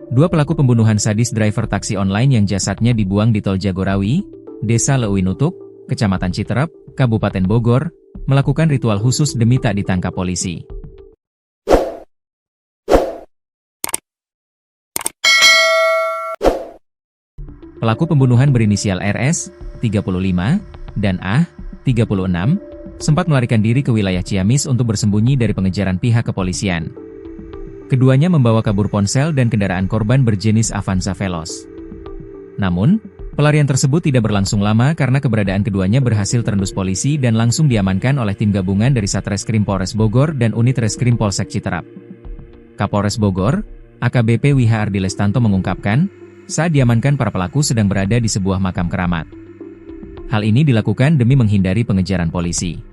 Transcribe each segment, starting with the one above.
Dua pelaku pembunuhan sadis driver taksi online yang jasadnya dibuang di Tol Jagorawi, Desa Leuwinutuk, Kecamatan Citerep, Kabupaten Bogor, melakukan ritual khusus demi tak ditangkap polisi. Pelaku pembunuhan berinisial RS, 35, dan A, 36, sempat melarikan diri ke wilayah Ciamis untuk bersembunyi dari pengejaran pihak kepolisian. Keduanya membawa kabur ponsel dan kendaraan korban berjenis Avanza Veloz. Namun, pelarian tersebut tidak berlangsung lama karena keberadaan keduanya berhasil terendus polisi dan langsung diamankan oleh tim gabungan dari Satreskrim Polres Bogor dan Unit Reskrim Polsek Citerep. Kapolres Bogor, AKBP Wiha Ardi Lestanto mengungkapkan, saat diamankan para pelaku sedang berada di sebuah makam keramat. Hal ini dilakukan demi menghindari pengejaran polisi.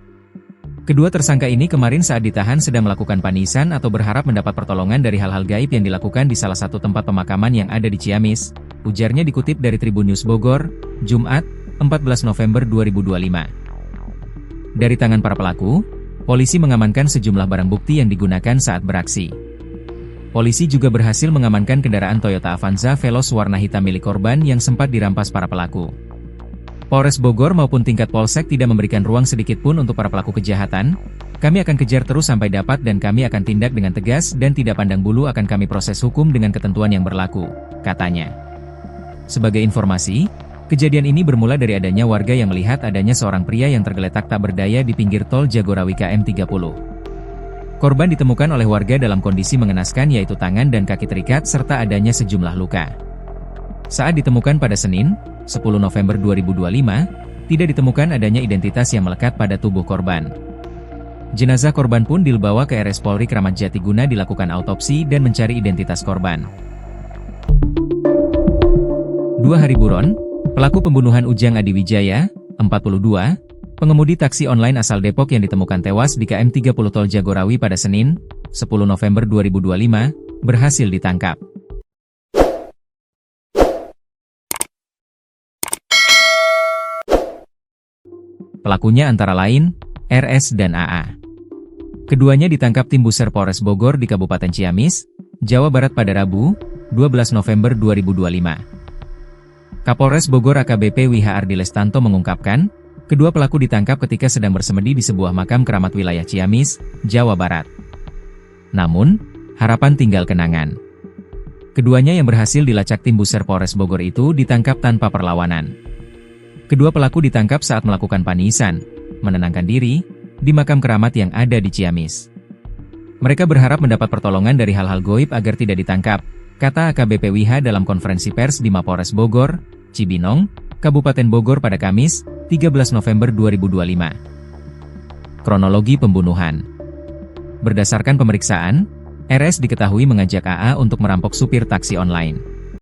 Kedua tersangka ini kemarin saat ditahan sedang melakukan panisan atau berharap mendapat pertolongan dari hal-hal gaib yang dilakukan di salah satu tempat pemakaman yang ada di Ciamis, ujarnya dikutip dari Tribun News Bogor, Jumat, 14 November 2025. Dari tangan para pelaku, polisi mengamankan sejumlah barang bukti yang digunakan saat beraksi. Polisi juga berhasil mengamankan kendaraan Toyota Avanza Veloz warna hitam milik korban yang sempat dirampas para pelaku. Polres Bogor maupun tingkat Polsek tidak memberikan ruang sedikit pun untuk para pelaku kejahatan. Kami akan kejar terus sampai dapat dan kami akan tindak dengan tegas dan tidak pandang bulu akan kami proses hukum dengan ketentuan yang berlaku, katanya. Sebagai informasi, kejadian ini bermula dari adanya warga yang melihat adanya seorang pria yang tergeletak tak berdaya di pinggir Tol Jagorawi KM 30. Korban ditemukan oleh warga dalam kondisi mengenaskan yaitu tangan dan kaki terikat serta adanya sejumlah luka. Saat ditemukan pada Senin, 10 November 2025, tidak ditemukan adanya identitas yang melekat pada tubuh korban. Jenazah korban pun dibawa ke RS Polri Kramat Jati guna dilakukan autopsi dan mencari identitas korban. 2 hari buron, pelaku pembunuhan Ujang Adiwijaya, 42, pengemudi taksi online asal Depok yang ditemukan tewas di KM 30 Tol Jagorawi pada Senin, 10 November 2025, berhasil ditangkap. Pelakunya antara lain, RS dan AA. Keduanya ditangkap tim Buser Polres Bogor di Kabupaten Ciamis, Jawa Barat pada Rabu, 12 November 2025. Kapolres Bogor AKBP Wiha Ardi Lestanto mengungkapkan, kedua pelaku ditangkap ketika sedang bersemedi di sebuah makam keramat wilayah Ciamis, Jawa Barat. Namun, harapan tinggal kenangan. Keduanya yang berhasil dilacak tim Buser Polres Bogor itu ditangkap tanpa perlawanan. Kedua pelaku ditangkap saat melakukan panisan, menenangkan diri, di makam keramat yang ada di Ciamis. Mereka berharap mendapat pertolongan dari hal-hal goib agar tidak ditangkap, kata AKBP Wiha dalam konferensi pers di Mapolres Bogor, Cibinong, Kabupaten Bogor pada Kamis, 13 November 2025. Kronologi pembunuhan. Berdasarkan pemeriksaan, RS diketahui mengajak AA untuk merampok supir taksi online.